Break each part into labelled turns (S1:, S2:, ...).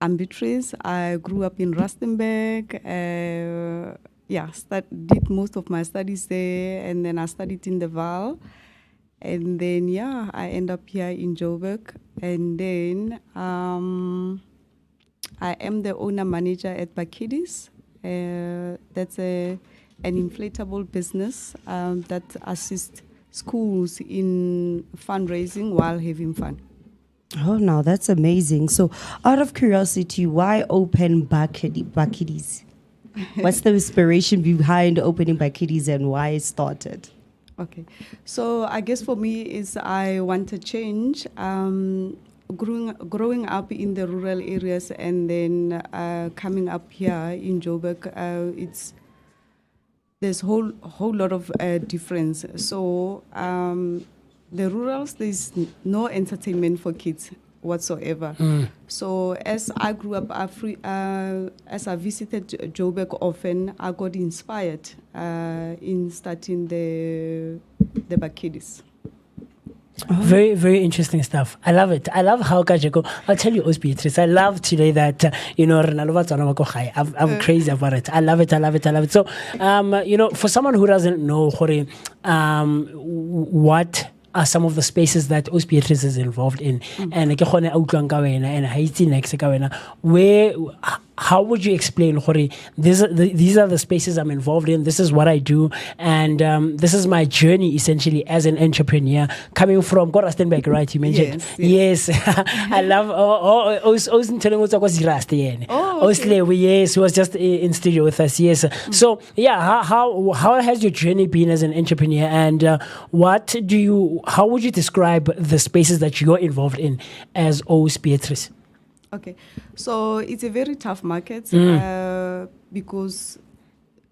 S1: I'm Beatrice. I grew up in Rustenburg. Did most of my studies there, and then I studied in the Val. And then, I end up here in Joburg. And then I am the owner manager at Bakitties. That's an inflatable business that assists schools in fundraising while having fun.
S2: Oh, now that's amazing. So, out of curiosity, why open Bakitties? What's the inspiration behind opening Bakitties and why it started?
S1: Okay, so I guess for me is I want to change. Growing up in the rural areas and then coming up here in Joburg, there's whole lot of difference. So the rurals, there's no entertainment for kids whatsoever. So as I grew up, as I visited Joburg often, I got inspired in starting the Bakitties.
S3: Very, very interesting stuff. I love it. I love how Kajeko. I'll tell you, Beatrice, I love today that, I'm crazy about it. I love it. So, for someone who doesn't know, what are some of the spaces that Beatrice is involved in, and where, how would you explain, these are the spaces I'm involved in, this is what I do, and this is my journey essentially as an entrepreneur coming from Rustenburg, right? You mentioned. Yes. I love yes, who was just in studio with us. Yes. So how has your journey been as an entrepreneur, and how would you describe the spaces that you're involved in as Beatrice?
S1: Okay, so it's a very tough market because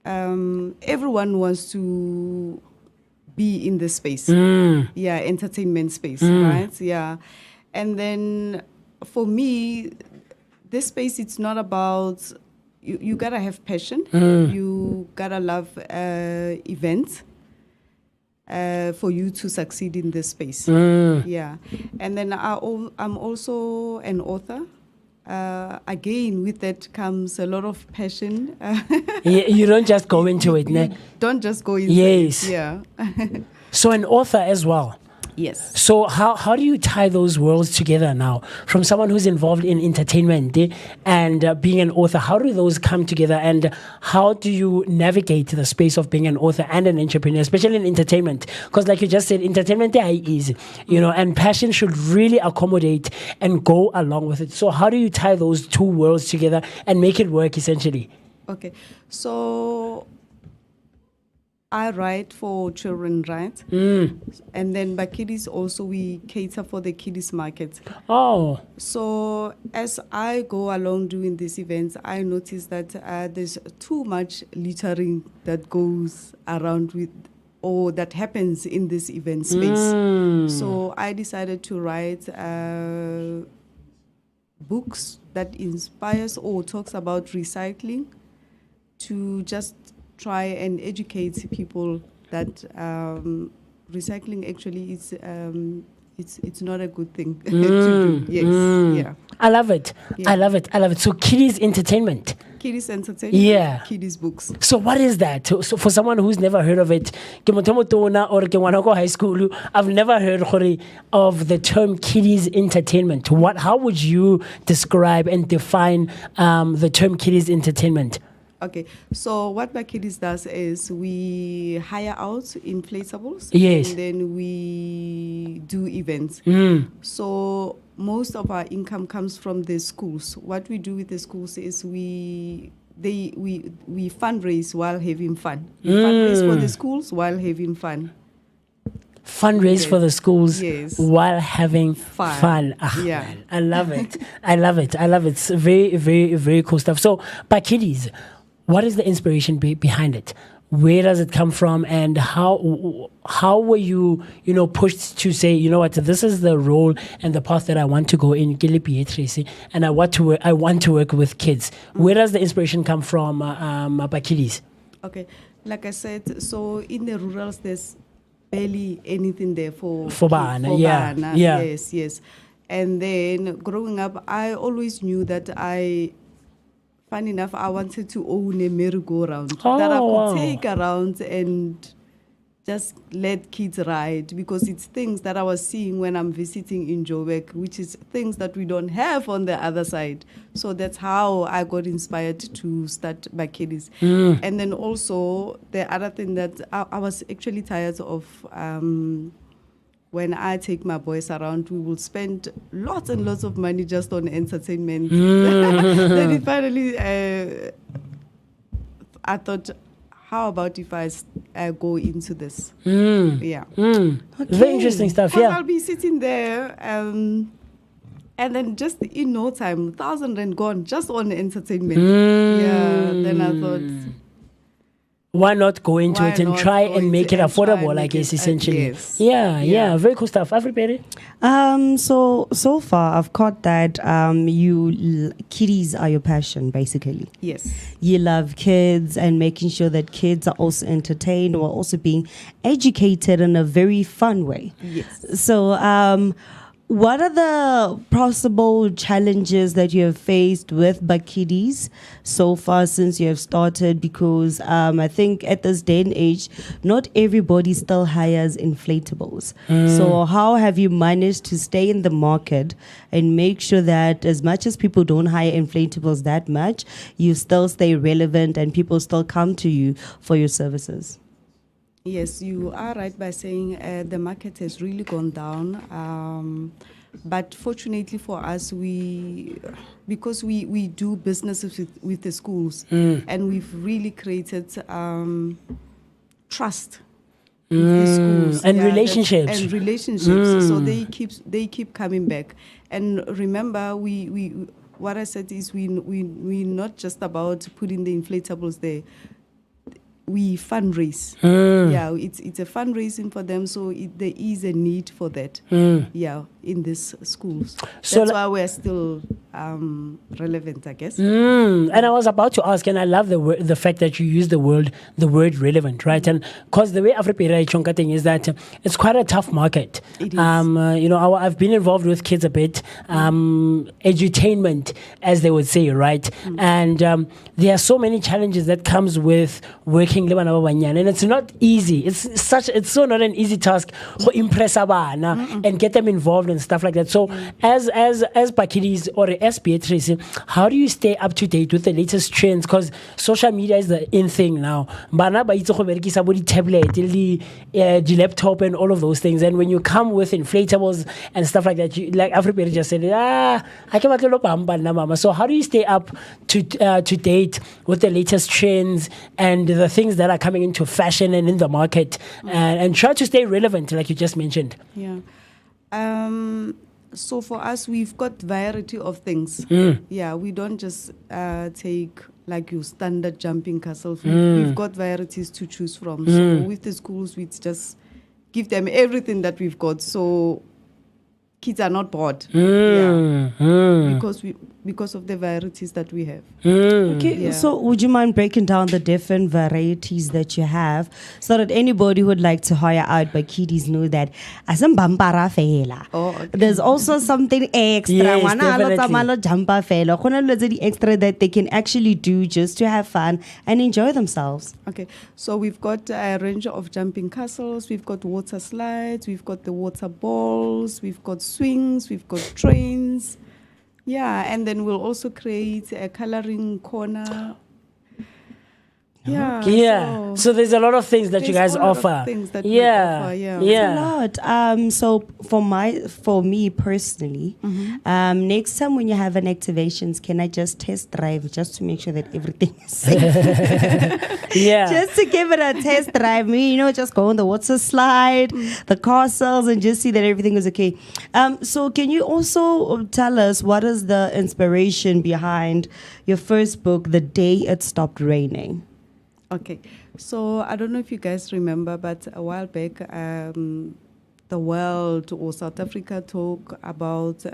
S1: everyone wants to be in the space. Entertainment space, right? Yeah. And then for me, this space, it's not about, you gotta have passion, you gotta love events for you to succeed in this space. Yeah. And then I'm also an author. Again, with that comes a lot of passion.
S3: You don't just go into it, ne?
S1: Don't just go into
S3: it.
S1: Yeah.
S3: So an author as well.
S1: Yes.
S3: So how do you tie those worlds together now? From someone who's involved in entertainment and being an author, how do those come together, and how do you navigate the space of being an author and an entrepreneur, especially in entertainment? Because like you just said, entertainment is, and passion should really accommodate and go along with it. So how do you tie those two worlds together and make it work essentially?
S1: Okay, so I write for children, right? And then by kiddies also, we cater for the kiddies market.
S3: Oh.
S1: So as I go along doing these events, I notice that there's too much littering that goes around with, or that happens in this event space. So I decided to write books that inspires or talks about recycling, to just try and educate people that recycling actually is it's not a good thing to do. Yes, yeah.
S3: I love it. Yeah. I love it. So kiddies entertainment.
S1: Kiddies entertainment.
S3: Yeah.
S1: Kiddies books.
S3: So what is that? So for someone who's never heard of it, or high school, I've never heard of the term kiddies entertainment. How would you describe and define the term kiddies entertainment?
S1: Okay, so what Bakitties does is we hire out inflatables.
S3: Yes.
S1: And then we do events. So most of our income comes from the schools. What we do with the schools is we fundraise while having fun. We fundraise for the schools while having fun.
S3: Fundraise for the schools while having fun.
S1: Yeah.
S3: Man, I love it. I love it. It's very, very, very cool stuff. So, Bakitties, what is the inspiration behind it? Where does it come from, and how were you pushed to say, this is the role and the path that I want to go in, Beatrice, and I want to work with kids. Where does the inspiration come from, Bakitties?
S1: Okay, like I said, so in the rurals there's barely anything there for
S3: bana.
S1: Yes. And then growing up, I always knew that funny enough, I wanted to own a merry-go-round that I
S3: wow.
S1: could take around and just let kids ride, because it's things that I was seeing when I'm visiting in Joburg, which is things that we don't have on the other side. So that's how I got inspired to start Bakitties. And then also the other thing that I was actually tired of, when I take my boys around, we will spend lots and lots of money just on entertainment. Then it finally, I thought, how about if I go into this? Yeah.
S3: Very interesting stuff,
S1: Because
S3: yeah.
S1: I'll be sitting there, and then just in no time, 1,000 rand gone just on entertainment. Yeah. Then I thought,
S3: Why not go into
S1: Why
S3: it and
S1: not
S3: try
S1: go
S3: and make
S1: into
S3: it
S1: and try and
S3: affordable, I
S1: make
S3: guess,
S1: it,
S3: essentially.
S1: yes.
S3: Yeah,
S1: Yeah.
S3: very cool stuff. Everybody?
S2: So far I've caught that kitties are your passion, basically.
S1: yes.
S2: You love kids and making sure that kids are also entertained while also being educated in a very fun way.
S1: Yes.
S2: So, what are the possible challenges that you have faced with Bakitties so far since you have started? Because I think at this day and age, not everybody still hires inflatables. So how have you managed to stay in the market and make sure that as much as people don't hire inflatables that much, you still stay relevant and people still come to you for your services?
S1: Yes, you are right by saying the market has really gone down. But fortunately for us, because we do businesses with the schools, and we've really created trust with the schools
S3: And
S1: that's-
S3: relationships.
S1: and relationships. So they keep coming back. And remember, we what I said is we not just about putting the inflatables there. We fundraise. Yeah, it's a fundraising for them, so there is a need for that. Yeah, in these schools.
S3: So
S1: That's why we're still relevant, I guess.
S3: And I was about to ask, and I love the fact that you use the word relevant, right? And because the way Afripera thing is that it's quite a tough market.
S1: It is.
S3: I've been involved with kids a bit, edutainment, as they would say, right? And there are so many challenges that comes with working le bana ba banyane, and it's not easy. It's so not an easy task to impress abana and get them involved and stuff like that. So as Bakitties or as Beatrice, how do you stay up to date with the latest trends? Because social media is the in thing now. Bana ba itse go berekisa bo di tablet, the laptop and all of those things. And when you come with inflatables and stuff like that, like Afripera just said, I can't battle mama. So how do you stay up to date with the latest trends and the things that are coming into fashion and in the market, and try to stay relevant, like you just mentioned?
S1: Yeah. So for us, we've got variety of things. Yeah, we don't just take like your standard jumping castles. We've got varieties to choose from. So with the schools, we just give them everything that we've got. So kids are not bored. Yeah. Because of the varieties that we have.
S2: Okay,
S1: Yeah.
S2: so would you mind breaking down the different varieties that you have so that anybody who would like to hire out Bakitties know that asam bampara fela.
S1: Oh, okay.
S2: There's also something extra.
S3: Yes,
S2: Wana alo
S3: definitely.
S2: tsamalo jumpa fela. Khona lo tse di extra that they can actually do just to have fun and enjoy themselves.
S1: Okay, so we've got a range of jumping castles, we've got water slides, we've got the water balls, we've got swings, we've got trains. Yeah, and then we'll also create a coloring corner. Yeah.
S3: So there's a lot of things that you
S1: there's
S3: guys
S1: a lot of
S3: offer.
S1: things that we offer, yeah.
S2: A lot. So for me personally, next time when you have an activations, can I just test drive just to make sure that everything is safe?
S3: Yeah.
S2: Just to give it a test drive, just go on the water slide, the castles, and just see that everything is okay. So can you also tell us what is the inspiration behind your first book, The Day It Stopped Raining?
S1: Okay, so I don't know if you guys remember, but a while back, the world or South Africa talk about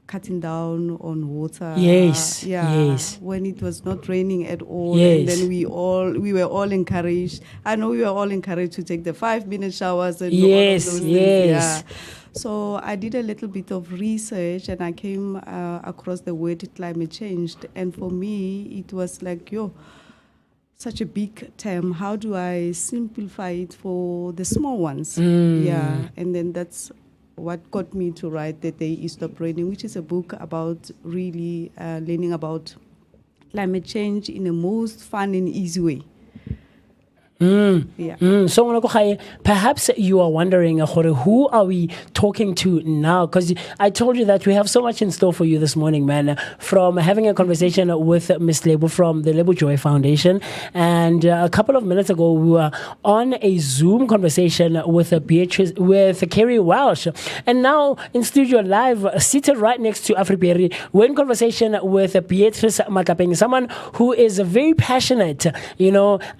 S1: cutting down on water.
S3: Yes,
S1: Yeah.
S3: yes.
S1: When it was not raining at all,
S3: Yes.
S1: and then we were all encouraged. I know we were all encouraged to take the 5-minute showers and all of
S3: Yes,
S1: those things.
S3: yes.
S1: Yeah. So I did a little bit of research and I came across the word climate change. And for me, it was like, such a big term. How do I simplify it for the small ones? Yeah, and then that's what got me to write The Day It Stopped Raining, which is a book about really learning about climate change in the most fun and easy way. Yeah.
S3: So perhaps you are wondering who are we talking to now, because I told you that we have so much in store for you this morning, man, from having a conversation with Miss Lebo from the Lebo Joy Foundation, and a couple of minutes ago we were on a Zoom conversation with Kerry Welsh, and now in studio live, seated right next to Afriberry, we're in conversation with Beatrice Matlapeng, someone who is very passionate,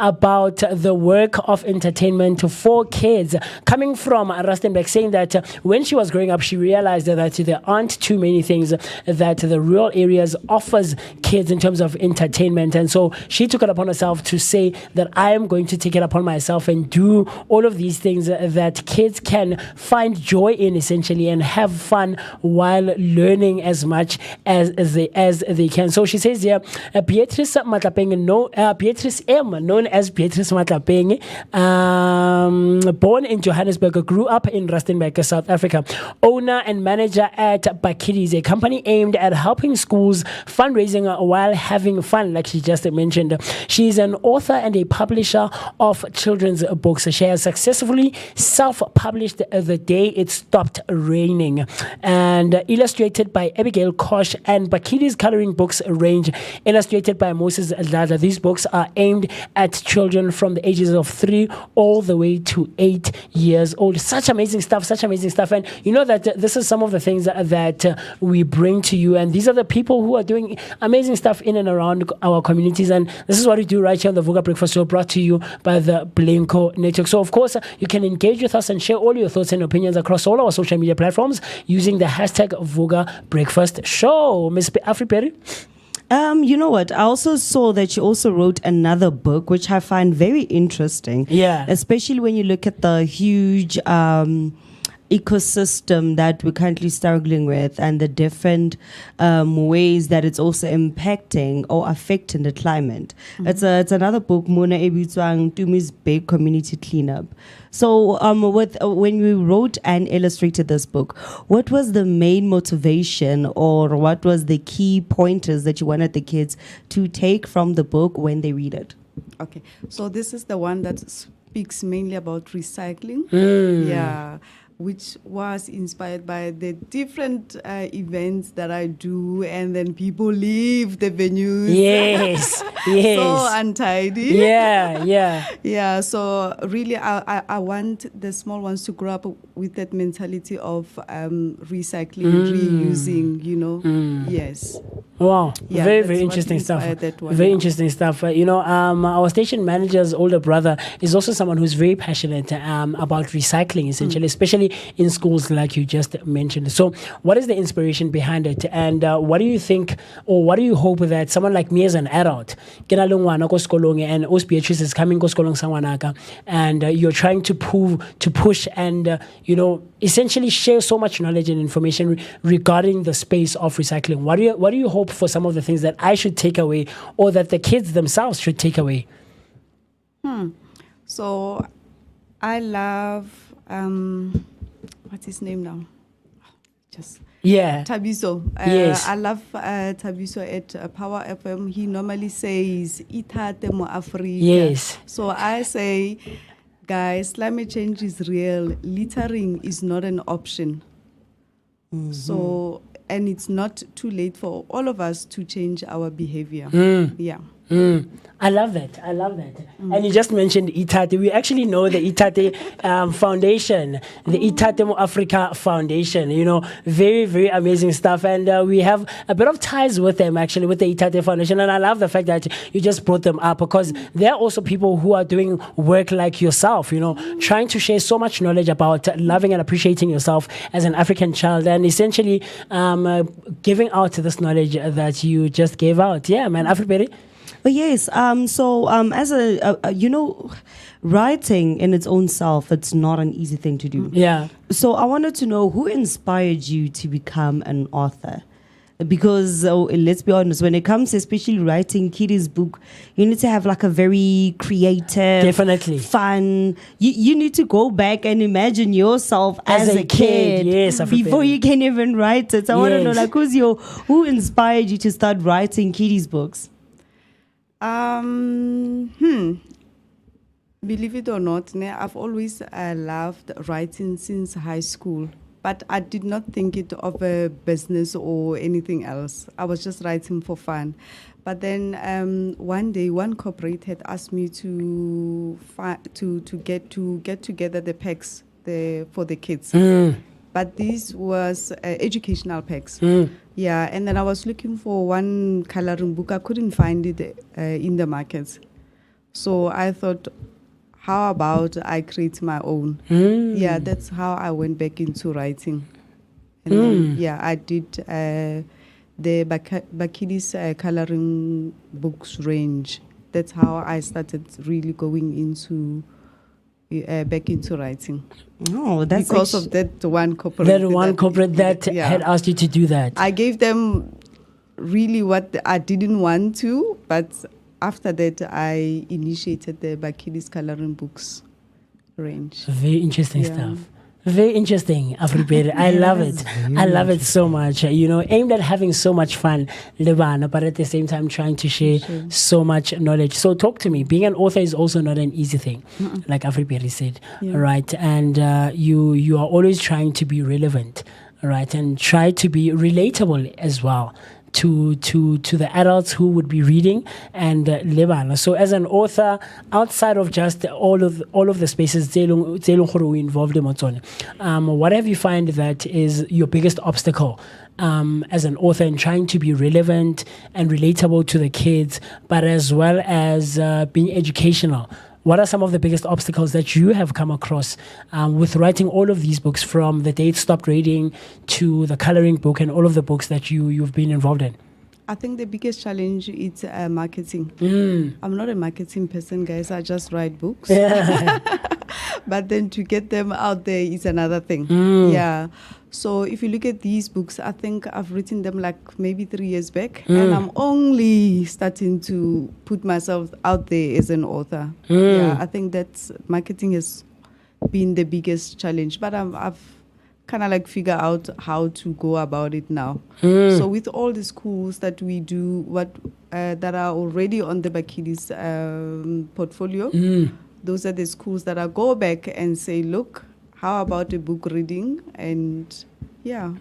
S3: about the work of entertainment for kids, coming from Rustenburg, saying that when she was growing up, she realized that there aren't too many things that the rural areas offers kids in terms of entertainment. And so she took it upon herself to say that I am going to take it upon myself and do all of these things that kids can find joy in, essentially, and have fun while learning as much as they can. So she says here, Beatrice Matlapeng, Beatrice M, known as Beatrice Matlapeng, born in Johannesburg, grew up in Rustenburg, South Africa, owner and manager at Bakitties, a company aimed at helping schools fundraising while having fun, like she just mentioned. She's an author and a publisher of children's books. She has successfully self-published The Day It Stopped Raining, and illustrated by Abigail Kosh, and Bakitties coloring books range illustrated by Moses Dladla. These books are aimed at children from the ages of 3 all the way to 8 years old. Such amazing stuff. And you know that this is some of the things that we bring to you. And these are the people who are doing amazing stuff in and around our communities. And this is what we do right here on the Vuga Breakfast Show, brought to you by the Blanco Network. So, of course, you can engage with us and share all your thoughts and opinions across all our social media platforms using the hashtag Vuga Breakfast Show. Miss Afriberry?
S2: You know what? I also saw that you also wrote another book, which I find very interesting.
S3: Yeah.
S2: Especially when you look at the huge ecosystem that we're currently struggling with, and the different ways that it's also impacting or affecting the climate. It's another book, Mona Ebitswang Tumi's Big Community Cleanup. So when we wrote and illustrated this book, what was the main motivation, or what was the key pointers that you wanted the kids to take from the book when they read it?
S1: Okay, so this is the one that speaks mainly about recycling. Yeah. Which was inspired by the different events that I do, and then people leave the venues.
S3: Yes.
S1: So untidy.
S3: Yeah.
S1: So really, I want the small ones to grow up with that mentality of recycling, reusing. Yes.
S3: Wow.
S1: Yeah,
S3: very interesting stuff. Very interesting stuff. Our station manager's older brother is also someone who's very passionate about recycling, essentially, especially in schools, like you just mentioned. So what is the inspiration behind it, and what do you think, or what do you hope that someone like me as an adult, and Os Beatrice is coming and you're trying to push and essentially share so much knowledge and information regarding the space of recycling? What do you hope for some of the things that I should take away, or that the kids themselves should take away?
S1: So I love what's his name now? Tabiso.
S3: Yes.
S1: I love Tabiso at Power FM. He normally says, "Itate mo Africa."
S3: Yes.
S1: So I say, guys, climate change is real. Littering is not an option. So, and it's not too late for all of us to change our behavior. Yeah.
S3: I love that. And you just mentioned Itate. We actually know the Itate Foundation, the Itate Mo Africa Foundation. Very, very amazing stuff. And we have a bit of ties with them, actually, with the Itate Foundation. And I love the fact that you just brought them up, because they're also people who are doing work like yourself, trying to share so much knowledge about loving and appreciating yourself as an African child, and essentially giving out this knowledge that you just gave out. Yeah, man, Afriberry.
S2: But yes, as writing in its own self, it's not an easy thing to do.
S3: Yeah.
S2: So I wanted to know who inspired you to become an author? Because let's be honest, when it comes to especially writing Kitty's book, you need to have like a very creative,
S3: Definitely.
S2: fun. You need to go back and imagine yourself as a kid,
S3: yes,
S2: before you can even write it. So I want to know, like, who inspired you to start writing Kitty's books?
S1: Believe it or not, I've always loved writing since high school. But I did not think it of a business or anything else. I was just writing for fun. But then one day, one corporate had asked me to get together the packs for the kids. But this was educational packs. Yeah, and then I was looking for one coloring book. I couldn't find it in the markets. So I thought, how about I create my own? Yeah, that's how I went back into writing. And then, I did the Bakitties coloring books range. That's how I started really going into back into writing.
S2: Oh, that's
S1: because of that one corporate.
S3: That had asked you to do that.
S1: I gave them really what I didn't want to, but after that, I initiated the Bakitties coloring books range.
S3: Very interesting stuff. Very interesting, Afribeere. I love it. I love it so much. Aimed at having so much fun, Lebana, but at the same time trying to share so much knowledge. So talk to me. Being an author is also not an easy thing, like Afribeere said, right? And you are always trying to be relevant, right? And try to be relatable as well to the adults who would be reading and Lebana. So as an author, outside of just all of the spaces we involved in, what have you find that is your biggest obstacle as an author in trying to be relevant and relatable to the kids, but as well as being educational? What are some of the biggest obstacles that you have come across with writing all of these books, from the day it stopped reading to the coloring book and all of the books that you've been involved in?
S1: I think the biggest challenge is marketing. I'm not a marketing person, guys. I just write books.
S3: Yeah.
S1: But then to get them out there is another thing. Yeah. So if you look at these books, I think I've written them like maybe 3 years back, and I'm only starting to put myself out there as an author. Yeah, I think that marketing has been the biggest challenge, but I've kind of like figure out how to go about it now. So with all the schools that we do, that are already on the Bakitties portfolio, those are the schools that I go back and say, look, how about a book reading? And yeah.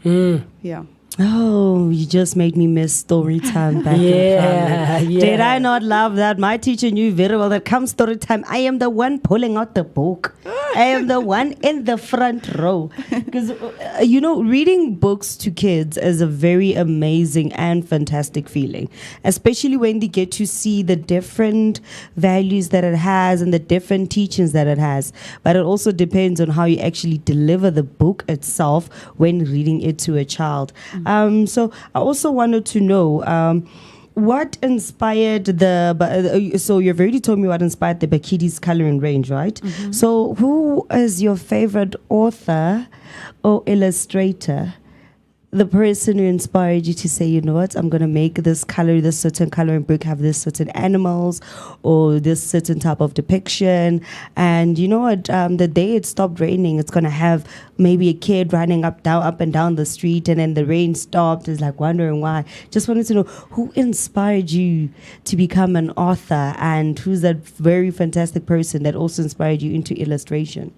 S2: Oh, you just made me miss story time back in family. Did I not love that? My teacher knew very well that come story time, I am the one pulling out the book. I am the one in the front row. Because, reading books to kids is a very amazing and fantastic feeling, especially when they get to see the different values that it has and the different teachings that it has. But it also depends on how you actually deliver the book itself when reading it to a child. So I also wanted to know, what inspired so you've already told me what inspired the Bakitties coloring range, right? So who is your favorite author or illustrator? The person who inspired you to say, you know what, I'm going to make this certain coloring book have this certain animals or this certain type of depiction. And you know what, the day it stopped raining, it's going to have maybe a kid running up and down the street, and then the rain stopped. Is like wondering why. Just wanted to know who inspired you to become an author, and who's that very fantastic person that also inspired you into illustration?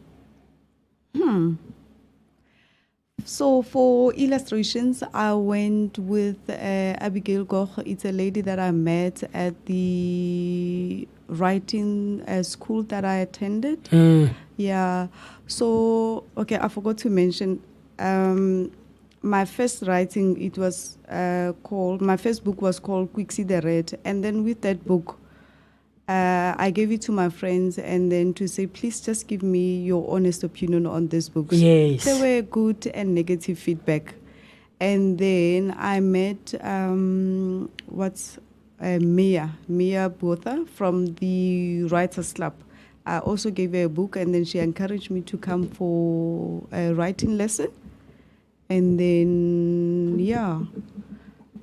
S1: So for illustrations, I went with Abigail Goch. It's a lady that I met at the writing school that I attended. Yeah. So, okay, I forgot to mention, my first writing, it was my first book was called Quixie the Red. And then with that book, I gave it to my friends, and then to say, please just give me your honest opinion on this book.
S3: Yes.
S1: There were good and negative feedback. And then I met, Mia Botha from the Writers Club. I also gave her a book, and then she encouraged me to come for a writing lesson. And then,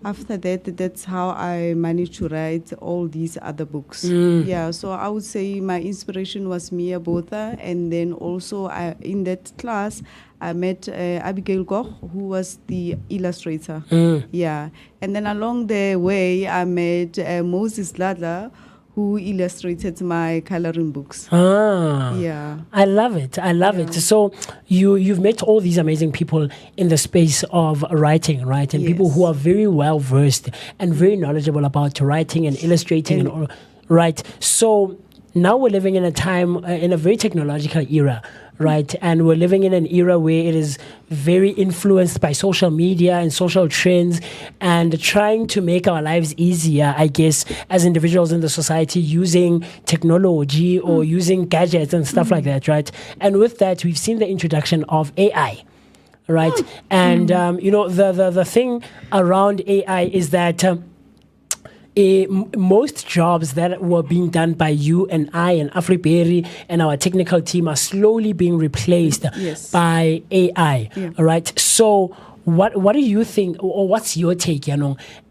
S1: after that, that's how I managed to write all these other books. Yeah, so I would say my inspiration was Mia Botha, and then also in that class, I met Abigail Goch, who was the illustrator. Yeah, and then along the way, I met Moses Ladler, who illustrated my coloring books. Yeah.
S3: I love it. I love it. So you've met all these amazing people in the space of writing, right? And people who are very well versed and very knowledgeable about writing and illustrating and all, right? So now we're living in a time, in a very technological era, right? And we're living in an era where it is very influenced by social media and social trends, and trying to make our lives easier, I guess, as individuals in the society, using technology or using gadgets and stuff like that, right? And with that, we've seen the introduction of AI. Right. And, the thing around AI is that most jobs that were being done by you and I and Afriberry and our technical team are slowly being replaced by AI. All right. So what do you think, or what's your take,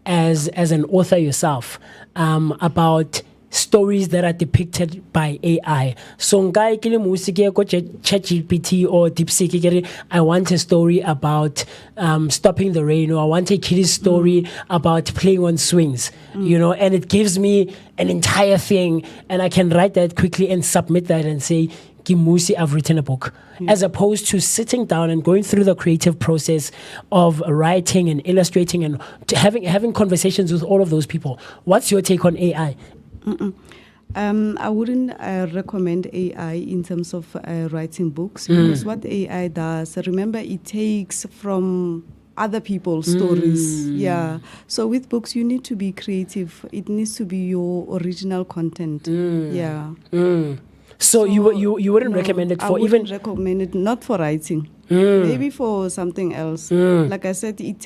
S3: as an author yourself, about stories that are depicted by AI? So ngai kile musiki ko ChatGPT or DeepSeek, I want a story about stopping the rain, or I want a kiddie story about playing on swings, and it gives me an entire thing, and I can write that quickly and submit that and say, Kimusi, I've written a book, as opposed to sitting down and going through the creative process of writing and illustrating and having conversations with all of those people. What's your take on AI?
S1: I wouldn't recommend AI in terms of writing books, because what AI does, remember, it takes from other people's stories. Yeah. So with books, you need to be creative. It needs to be your original content. Yeah.
S3: So you wouldn't recommend it for
S1: I wouldn't recommend it, not for writing. Maybe for something else. Like I said, it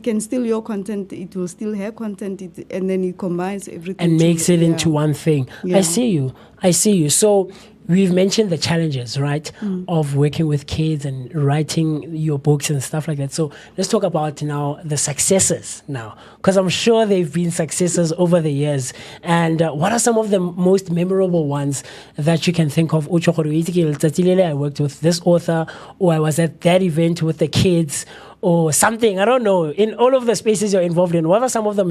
S1: can steal your content, it will steal her content, and then it combines everything
S3: and makes it into one thing. I see you. So we've mentioned the challenges, right, of working with kids and writing your books and stuff like that. So let's talk about now the successes now, because I'm sure they've been successes over the years. And what are some of the most memorable ones that you can think of? I worked with this author, or I was at that event with the kids, or something. I don't know. In all of the spaces you're involved in, what are some of the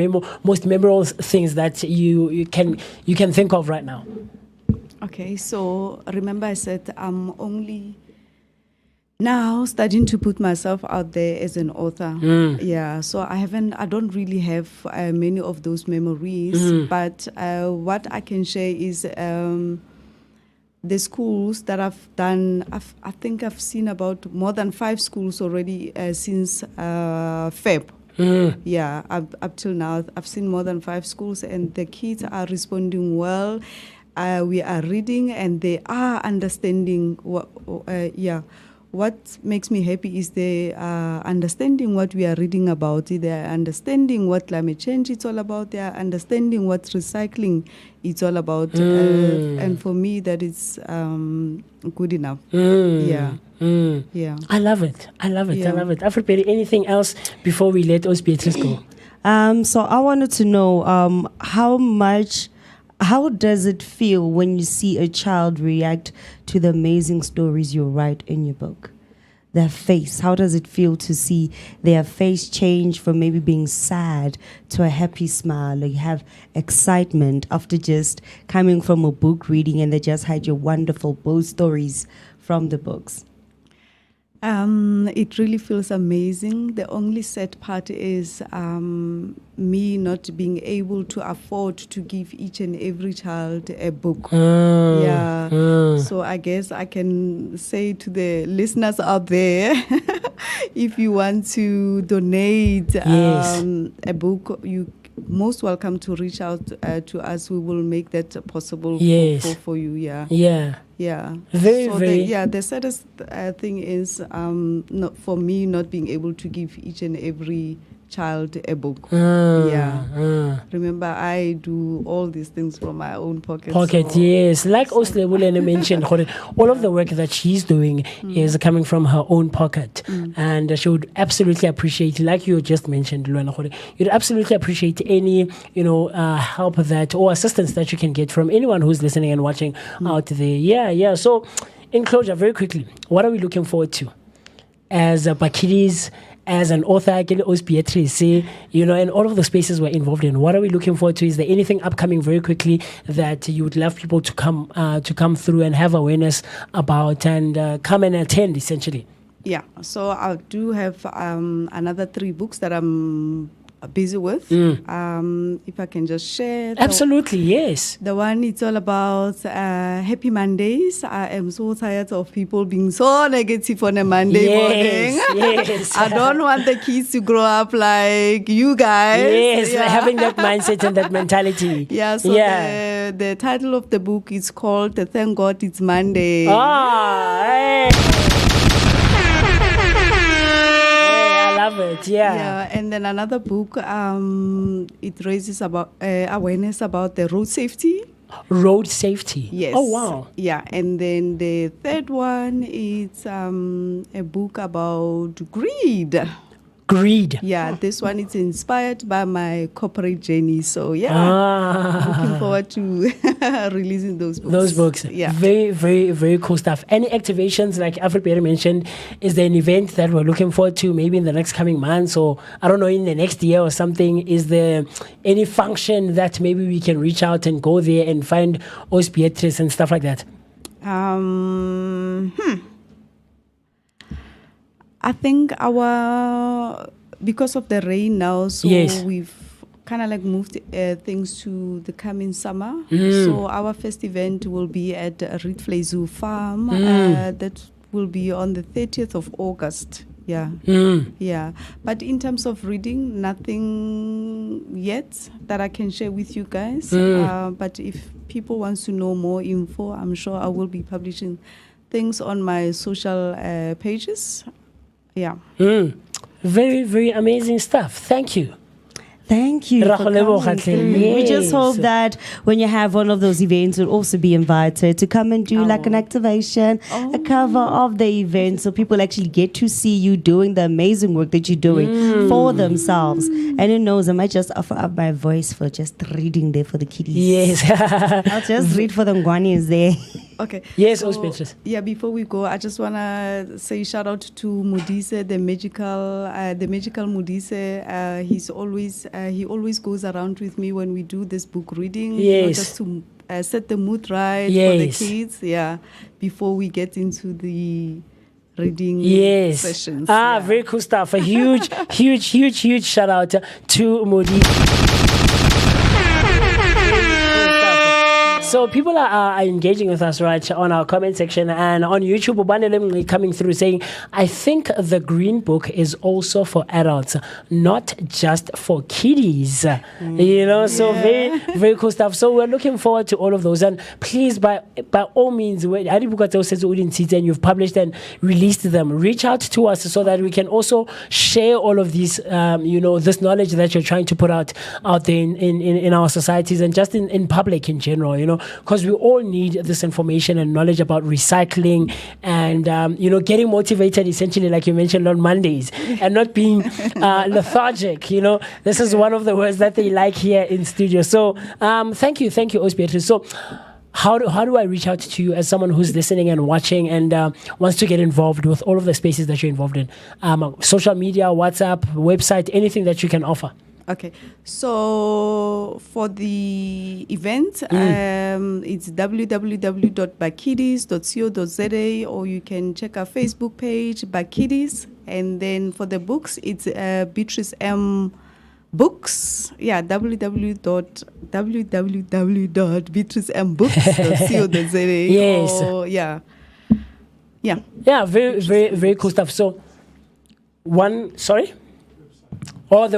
S3: most memorable things that you can think of right now?
S1: Okay, so remember I said I'm only now starting to put myself out there as an author. Yeah, so I don't really have many of those memories, but what I can share is the schools that I've done. I think I've seen about more than 5 schools already since Feb. Yeah, up till now, I've seen more than 5 schools, and the kids are responding well. We are reading, and they are understanding. What makes me happy is they are understanding what we are reading about. They are understanding what climate change is all about. They are understanding what recycling is all about. And for me, that is good enough. Yeah.
S3: I love it. Afriberry, anything else before we let us Beatrice go?
S2: So I wanted to know how does it feel when you see a child react to the amazing stories you write in your book? Their face, how does it feel to see their face change from maybe being sad to a happy smile, or you have excitement after just coming from a book reading and they just had your wonderful bold stories from the books?
S1: It really feels amazing. The only sad part is me not being able to afford to give each and every child a book. So I guess I can say to the listeners out there, if you want to donate a book, you most welcome to reach out to us. We will make that possible for you. Yeah. The saddest thing is not for me not being able to give each and every child a book. Remember, I do all these things from my own pocket.
S3: Yes. Like Oslebulene mentioned, all of the work that she's doing is coming from her own pocket. And she would absolutely appreciate, like you just mentioned, Luana, you'd absolutely appreciate any, help that or assistance that you can get from anyone who's listening and watching out there. Yeah. So, in closure, very quickly, what are we looking forward to as Bakitties, as an author, Beatrice, and all of the spaces we're involved in? What are we looking forward to? Is there anything upcoming very quickly that you would love people to come through and have awareness about and come and attend, essentially?
S1: Yeah, so I do have another 3 books that I'm busy with. If I can just share.
S3: Absolutely, yes.
S1: The one, it's all about Happy Mondays. I am so tired of people being so negative on a Monday morning.
S3: Yes.
S1: I don't want the kids to grow up like you guys.
S3: Yes, having that mindset and that mentality.
S1: Yeah, so the title of the book is called Thank God It's Monday.
S3: It, yeah,
S1: and then another book, it raises about awareness about the road safety.
S3: Road safety.
S1: Yes.
S3: Oh wow.
S1: Yeah, and then the third one is a book about greed. Yeah, this one is inspired by my corporate journey. So looking forward to releasing those books.
S3: Those books.
S1: Yeah.
S3: Very, very, very cool stuff. Any activations, like Alfred mentioned, is there an event that we're looking forward to maybe in the next coming months, or I don't know, in the next year or something? Is there any function that maybe we can reach out and go there and find Beatrice and stuff like that?
S1: I think because of the rain now, so we've kind of like moved things to the coming summer. So our first event will be at Rietfleishoek Farm. That will be on the 30th of August. Yeah. But in terms of reading, nothing yet that I can share with you guys. But if people want to know more info, I'm sure I will be publishing things on my social pages. Yeah.
S3: Very, very amazing stuff. Thank you.
S2: Thank you. For coming through. We just hope that when you have one of those events, you'll also be invited to come and do like an activation, a cover of the event, so people actually get to see you doing the amazing work that you're doing for themselves. And who knows, I might just offer up my voice for just reading there for the kiddies.
S3: Yes.
S2: I'll just read for the Ngwanis there.
S1: Okay.
S3: Yes, Beatrice.
S1: Yeah, before we go, I just want to say shout out to Modise, the magical Modise. He always goes around with me when we do this book reading.
S3: Yes.
S1: Just to set the mood right for the kids. Yeah, before we get into the reading sessions.
S3: Very cool stuff. A huge, huge shout out to Modise. So people are engaging with us right on our comment section, and on YouTube, Ubanele coming through saying, I think the green book is also for adults, not just for kiddies. So very, very cool stuff. So we're looking forward to all of those. And please, by all means, and you've published and released them, reach out to us so that we can also share all of these, this knowledge that you're trying to put out there in our societies and just in public in general, because we all need this information and knowledge about recycling and, getting motivated, essentially, like you mentioned, on Mondays and not being lethargic. This is one of the words that they like here in studio. So thank you, Beatrice. So how do I reach out to you as someone who's listening and watching and wants to get involved with all of the spaces that you're involved in? Social media, WhatsApp, website, anything that you can offer.
S1: Okay, so for the event, it's www.bakitties.co.za, or you can check our Facebook page, Bakitties. And then for the books, it's Beatrice M. Books. Yeah, www.beatricembooks.co.za.
S3: Yes.
S1: Yeah,
S3: very, very, very cool stuff. So, the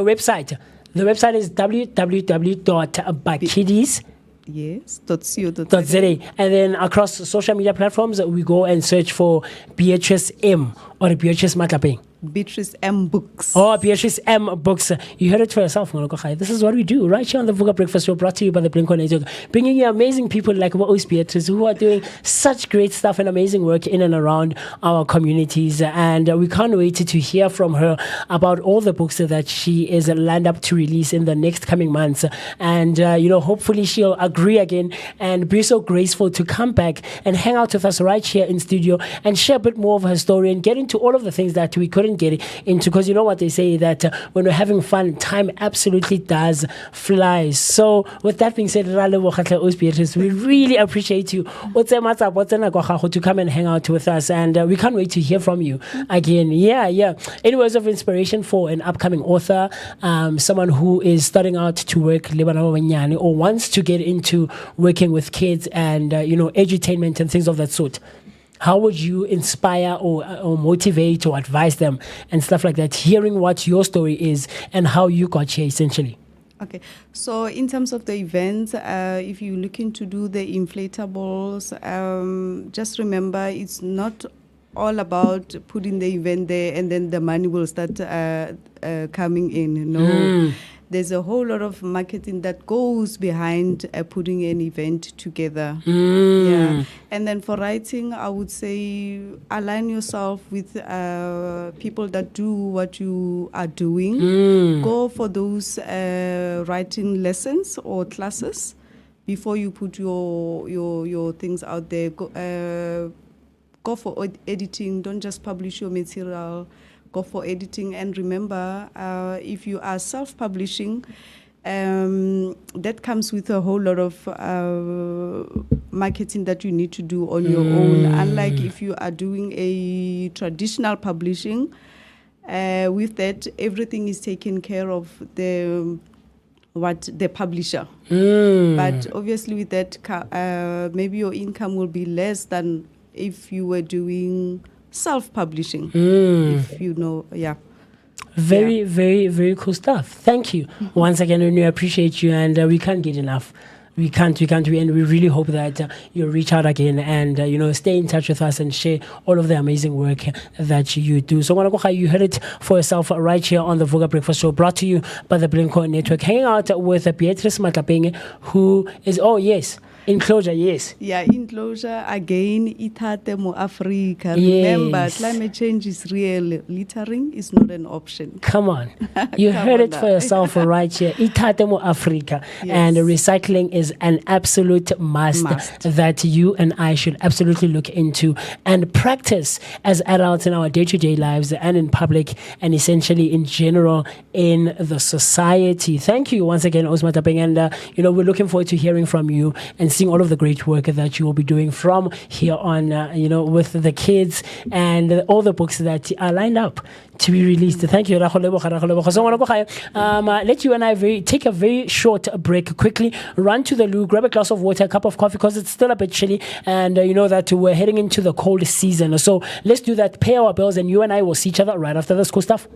S3: website. The website is www.bakitties.co.za. And then across social media platforms, we go and search for Beatrice M or Beatrice Matlapeng.
S1: Beatrice M Books.
S3: Oh, Beatrice M Books. You heard it for yourself, Ngolokogai. This is what we do right here on the Vuka Breakfast Show, brought to you by the Blink-1 Network, bringing you amazing people like Os Beatrice, who are doing such great stuff and amazing work in and around our communities. And we can't wait to hear from her about all the books that she is lined up to release in the next coming months. And, hopefully she'll agree again and be so graceful to come back and hang out with us right here in studio and share a bit more of her story and get into all of the things that we couldn't get into, because you know what they say, that when we're having fun, time absolutely does fly. So with that being said, we really appreciate you to come and hang out with us, and we can't wait to hear from you again. Yeah. Any words of inspiration for an upcoming author, someone who is starting out to work or wants to get into working with kids and edutainment and things of that sort? How would you inspire or motivate or advise them and stuff like that, hearing what your story is and how you got here essentially?
S1: Okay, so in terms of the events, if you're looking to do the inflatables, just remember it's not all about putting the event there and then the money will start coming in. No. There's a whole lot of marketing that goes behind putting an event together. Yeah. And then for writing, I would say align yourself with people that do what you are doing. Go for those writing lessons or classes before you put your things out there. Go for editing. Don't just publish your material. Go for editing, and remember, if you are self-publishing, that comes with a whole lot of marketing that you need to do on your own. Unlike if you are doing a traditional publishing, with that, everything is taken care of the publisher. But obviously with that, maybe your income will be less than if you were doing self-publishing, if you know. Very,
S3: very cool stuff. Thank you once again, and we appreciate you, and we can't get enough. We can't, and we really hope that you'll reach out again and stay in touch with us and share all of the amazing work that you do. So you heard it for yourself right here on the Vuka Breakfast Show, brought to you by the Blink-1 Network, hanging out with Beatrice Matlapeng, who is Enclosure, yes.
S1: Yeah, enclosure again, itate mo Africa. Remember, climate change is real. Littering is not an option.
S3: Come on. You heard it for yourself right here. Itate mo Africa. Yes. And recycling is an absolute must that you and I should absolutely look into and practice as adults in our day-to-day lives and in public and essentially in general in the society. Thank you once again, Os Matlapeng. And, we're looking forward to hearing from you and seeing all of the great work that you will be doing from here on, with the kids and all the books that are lined up to be released. Thank you. So let you and I take a very short break, quickly run to the loo, grab a glass of water, a cup of coffee, because it's still a bit chilly, and you know that we're heading into the cold season. So let's do that, pay our bills, and you and I will see each other right after this cool stuff.